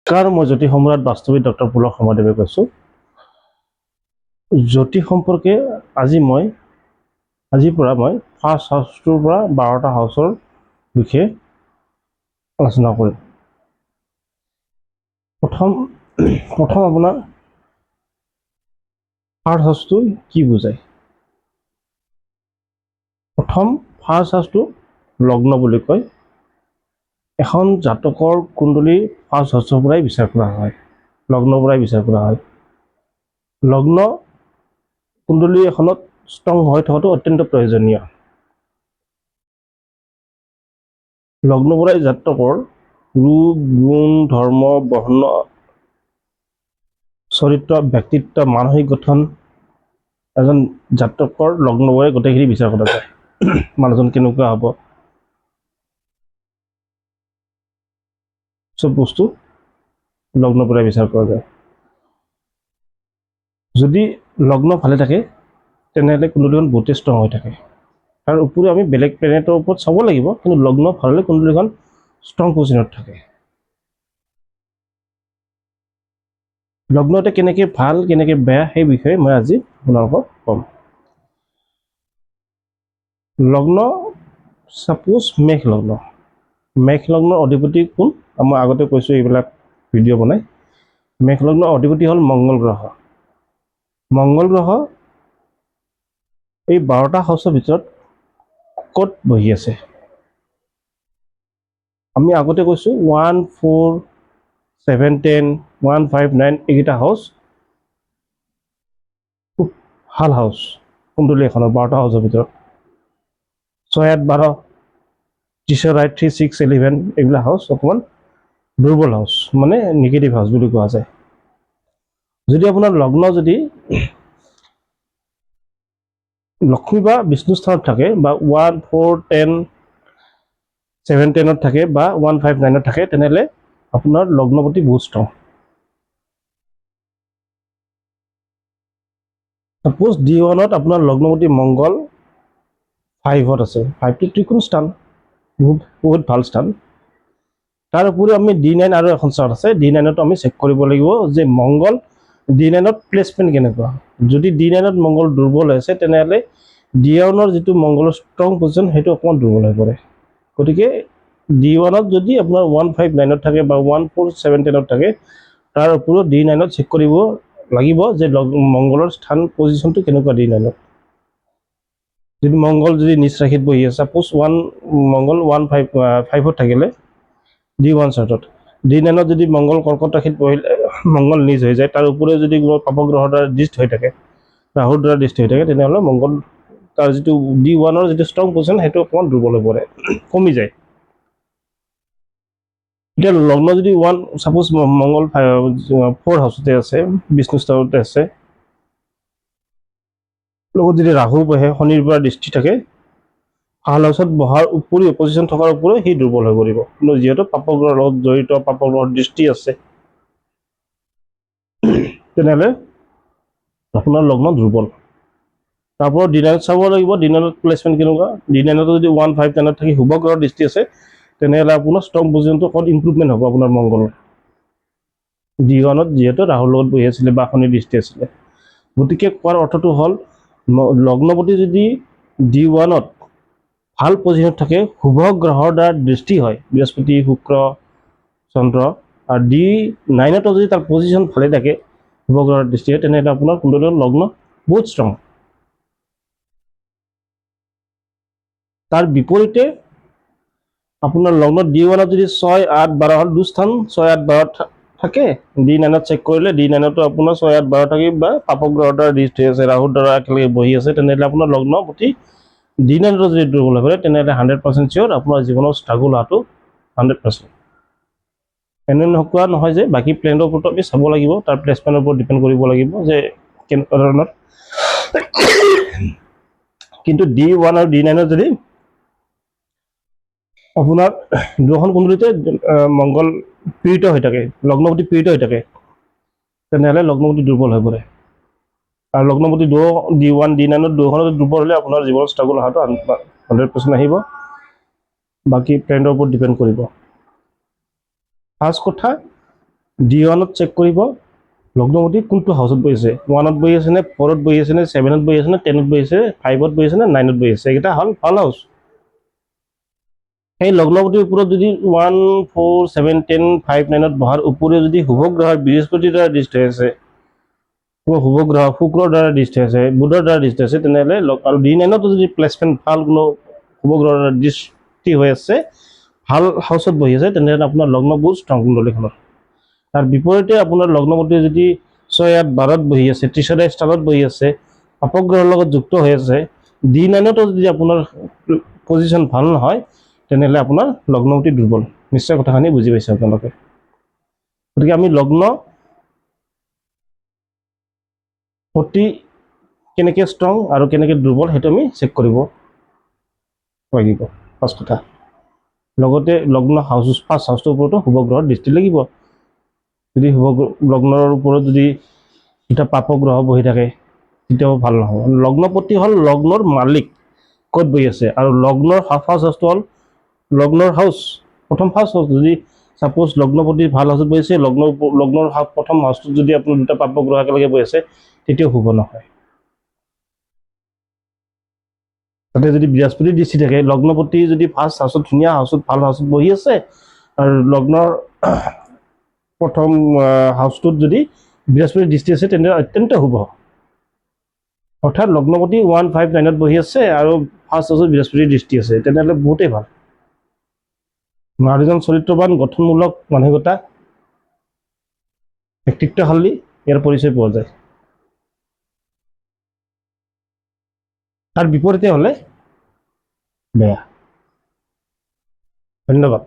নমস্কাৰ, মই জ্যোতি সম্ৰাট বাস্তৱিক ডক্টৰ পুলক সমাদেৱে কৈছোঁ। জ্যোতি সম্পৰ্কে আজিৰ পৰা মই ফাৰ্ষ্ট হাউচটোৰ পৰা 12টা হাউচৰ বিষয়ে আলোচনা কৰিম। প্ৰথম আপোনাৰ ফাৰ্ষ্ট হাউচটো কি বুজায়? প্ৰথম ফাৰ্ষ্ট হাউচটো লগ্ন বুলি কয়। এখন জাতকৰ কুণ্ডলী ফাৰ্ষ্ট হাউচৰ পৰাই বিচাৰ কৰা হয়, লগ্নৰ পৰাই বিচাৰ কৰা হয়। লগ্ন কুণ্ডলী এখনত ষ্ট্ৰং হৈ থকাটো অত্যন্ত প্ৰয়োজনীয়। লগ্নৰ পৰাই জাতকৰ ৰূপ, গুণ, ধৰ্ম, বৰ্ণ, চৰিত্ৰ, ব্যক্তিত্ব, মানসিক গঠন, এজন জাতকৰ লগ্নৰ পৰাই গোটেইখিনি বিচাৰ কৰা যায়। মানুহজন কেনেকুৱা হ'ব, চব বস্তু লগ্নৰ পৰাই বিচাৰ কৰা যায়। যদি লগ্ন ভালে থাকে তেনেহ'লে কুণ্ডলীখন বহুতেই ষ্ট্ৰং হৈ থাকে। তাৰ উপৰিও আমি বেলেগ প্লেনেটৰ ওপৰত চাব লাগিব, কিন্তু লগ্ন ভাল হ'লে কুণ্ডলীখন ষ্ট্ৰং পজিশ্যনত থাকে। লগ্ন এটা কেনেকৈ ভাল কেনেকৈ বেয়া সেই বিষয়ে মই আজি আপোনালোকক ক'ম। লগ্ন, ছাপোজ মেষ লগ্নৰ অধিপতি কোন? মই আগতে কৈছোঁ এইবিলাক ভিডিঅ' বনাই। মেষ লগ্নৰ অধিপতি হ'ল মংগল গ্ৰহ। মংগল গ্ৰহ এই 12টা হাউচৰ ভিতৰত ক'ত বহি আছে? আমি আগতে কৈছোঁ 1, 4, 7, 10, 1, 5, 9 এইকেইটা হাউচ খুব ভাল হাউচ কুণ্ডলী এখনৰ 12টা হাউচৰ ভিতৰত। 6, 8, 12, 3, 6, 11 এইবিলাক হাউচ অকণমান দুৰ্বল হাউচ, মানে নিগেটিভ হাউচ বুলি কোৱা যায়। যদি আপোনাৰ লগ্ন যদি লক্ষ্মী বা বিষ্ণু স্থানত থাকে, বা 1, 4, 10, 7, 10ত থাকে, বা 1, 5, 9ত থাকে, তেনেহ'লে আপোনাৰ লগ্নপতি বহুত ষ্ট্ৰং। ছাপোজ D1ত আপোনাৰ লগ্নপতি মংগল 5ত আছে। 5টো ত্ৰিকোণ স্থান, বহুত ভাল স্থান। তাৰ উপৰিও আমি D9 আৰু এখন চাৰ্ট আছে, D9তো আমি চেক কৰিব লাগিব যে মংগল D9ত প্লেচমেণ্ট কেনেকুৱা। যদি D9ত মংগল দুৰ্বল হৈ আছে তেনেহ'লে D1ৰ যিটো মংগলৰ ষ্ট্ৰং পজিশ্যন সেইটো অকণমান দুৰ্বল হৈ পৰে। গতিকে D1ত যদি আপোনাৰ 1, 5, 9ত থাকে, বা 1, 4, 7, 10ত থাকে, তাৰ উপৰিও D9ত চেক কৰিব লাগিব যে মংগলৰ স্থান পজিশ্যনটো কেনেকুৱা। D9ত যদি মংগল যদি নিচ ৰাশিত বহি আছে, ছাপোজ মংগল 1, 5ত থাকিলে D1 চাৰ্টত, D9ত যদি মংগল কৰ্কট ৰাশিত বহিলে মংগল নিজ হৈ যায়, তাৰ উপৰিও যদি পাপগ্ৰহৰ দ্বাৰা দৃষ্ট হৈ থাকে, ৰাহুৰ দ্বাৰা দৃষ্টি হৈ থাকে, তেনেহ'লে মংগল তাৰ যিটো D1ৰ যিটো ষ্ট্ৰং পজিশ্যন সেইটো অকণমান দুৰ্বল হৈ পৰে, কমি যায়। এতিয়া লগ্ন যদি ছাপোজ মংগল 4 হাউচতে আছে, বিষ্ণু স্থানতে আছে, লগত যদি ৰাহু বহে, শনিৰ পৰা দৃষ্টি থাকে, ভাল হাউচত বহাৰ উপৰিও পজিশ্যন থকাৰ উপৰিও সি দুৰ্বল হৈ পৰিব। কিন্তু যিহেতু পাপগ্ৰহৰ লগত জড়িত, পাপগ্ৰহৰ দৃষ্টি আছে, তেনেহ'লে আপোনাৰ লগ্ন দুৰ্বল। তাৰপৰা D9ত চাব লাগিব, D9ত প্লেচমেণ্ট কেনেকুৱা। D9ত যদি 1, 5, 10ত থাকি শুভ গ্ৰহৰ দৃষ্টি আছে, তেনেহ'লে আপোনাৰ ষ্ট্ৰং পজিশ্যনটো অকণ ইম্প্ৰুভমেণ্ট হ'ব আপোনাৰ মংগলৰ। D1ত যিহেতু ৰাহুৰ লগত বহি আছিলে বা শনিৰ দৃষ্টি আছিলে, গতিকে কোৱাৰ অৰ্থটো হ'ল লগ্নপতি যদি D1ত ভাল পজিশ্যনত থাকে, শুভ গ্ৰহৰ দ্বাৰা দৃষ্টি হয়, বৃহস্পতি, শুক্ৰ, চন্দ্ৰ, আৰু D9তো যদি তাৰ পজিশ্যন ভালে থাকে, শুভ গ্ৰহৰ দৃষ্টি হয়, তেনেহ'লে আপোনাৰ কুণ্ডলীৰ লগ্ন বহুত ষ্ট্ৰং। তাৰ বিপৰীতে আপোনাৰ লগ্নত D1ত যদি 6, 8, 12 দুস্থান 6, 8, 12 থাকে, D9ত চেক কৰিলে D9তো আপোনাৰ 6, 8, 12 থাকি বা পাপগ্ৰহৰ দ্বাৰা দৃষ্টি হৈ আছে, ৰাহুৰ দ্বাৰা একেলগে বহি আছে, তেনেহ'লে আপোনাৰ লগ্নপতি D9তো যদি দুৰ্বল হৈ পৰে, তেনেহ'লে 100% চিয়'ৰ আপোনাৰ জীৱনৰ ষ্ট্ৰাগল হোৱাটো 100%। এনে নোকোৱা নহয় যে বাকী প্লেনেটৰ ওপৰত আমি চাব লাগিব, তাৰ প্লেচমেণ্টৰ ওপৰত ডিপেণ্ড কৰিব লাগিব যে কেনেকুৱা ধৰণৰ। কিন্তু D1 আৰু D9ত যদি আপোনাৰ দুখন কুণ্ডলীতে মংগল পীড়িত হৈ থাকে, লগ্নপতি পীড়িত হৈ থাকে, তেনেহ'লে লগ্নপতি দুৰ্বল হৈ পৰে। আৰু লগ্নপতি D1, D9ত দুখনত দুৰ্বল হ'লে আপোনাৰ জীৱনত ষ্ট্ৰাগল অহাটো 100% আহিব। বাকী প্লেনেটৰ ওপৰত ডিপেণ্ড কৰিব। ফাৰ্ষ্ট কথা, D1ত চেক কৰিব লগ্নপতি কোনটো হাউচত বহি আছে, 1ত বহি আছে নে, 4ত বহি আছে নে, 7ত বহি আছে নে, 10ত বহি আছে, 5ত বহি আছে নে, 9ত বহি আছে, এইকেইটা হ'ল ভাল হাউচ। সেই লগ্নপতিৰ ওপৰত যদি 1, 4, 7, 10, 5, 9ত বহাৰ উপৰিও যদি শুভ গ্ৰহৰ বৃহস্পতিৰ দ্বাৰা দৃষ্টি হৈ আছে, শুভ গ্ৰহ শুক্ৰৰ দ্বাৰা দৃষ্টি আছে, বুধৰ দ্বাৰা দৃষ্টি আছে, তেনেহ'লে আৰু D9তো যদি প্লেচমেণ্ট ভাল কোনো শুভ গ্ৰহৰ দ্বাৰা দৃষ্টি হৈ আছে, ভাল হাউচত বহি আছে, তেনেহ'লে আপোনাৰ লগ্ন বহুত ষ্ট্ৰং কুণ্ডলীখনৰ। তাৰ বিপৰীতে আপোনাৰ লগ্নপতি যদি 6, 8, 12ত বহি আছে, 30 স্থানত বহি আছে, অপগ্ৰহৰ লগত যুক্ত হৈ আছে, D9তো যদি আপোনাৰ পজিশ্যন ভাল নহয়, তেনেহ'লে আপোনাৰ লগ্নপতি দুৰ্বল। নিশ্চয় কথাখিনি বুজি পাইছে আপোনালোকে। গতিকে আমি লগ্ন পতি কেনেকৈ ষ্ট্ৰং আৰু কেনেকৈ দুৰ্বল সেইটো আমি চেক কৰিব লাগিব ফাৰ্ষ্ট কথা। লগতে লগ্ন হাউচ ফাৰ্ষ্ট হাউচটোৰ ওপৰতো শুভ গ্ৰহৰ দৃষ্টি লাগিব। যদি লগ্নৰ ওপৰত যদি দুটা পাপ গ্ৰহ বহি থাকে তেতিয়াও ভাল নহ'ব। লগ্নপতি হ'ল লগ্নৰ মালিক ক'ত বহি আছে, আৰু লগ্নৰ ফাৰ্ষ্ট হাউচটো হ'ল লগ্নৰ হাউচ, প্ৰথম ফাৰ্ষ্ট হাউচ। যদি ছাপ'জ লগ্নপতি ভাল হাউচত বহি আছে, লগ্নৰ প্ৰথম হাউচটোত যদি আপোনাৰ দুটা পাপ গ্ৰহ একেলগে বহি আছে, তেতিয়াও শুভ নহয়। তাতে যদি বৃহস্পতিৰ দৃষ্টি থাকে, লগ্নপতি যদি ফাৰ্ষ্ট হাউচত ধুনীয়া হাউচত ভাল হাউচত বহি আছে, আৰু লগ্নৰ প্ৰথম হাউচটোত যদি বৃহস্পতিৰ দৃষ্টি আছে, তেনেহ'লে অত্যন্ত শুভ। অৰ্থাৎ লগ্নপতি 1, 5, 9ত বহি আছে আৰু ফাৰ্ষ্ট হাউচত বৃহস্পতিৰ দৃষ্টি আছে, তেনেহ'লে বহুতেই ভাল। মানুহজন চৰিত্ৰবান, গঠনমূলক মানসিকতা, ব্যক্তিত্বশালী, ইয়াৰ পৰিচয় পোৱা যায়। তাৰ বিপৰীতে হ'লে বেয়া। ধন্যবাদ।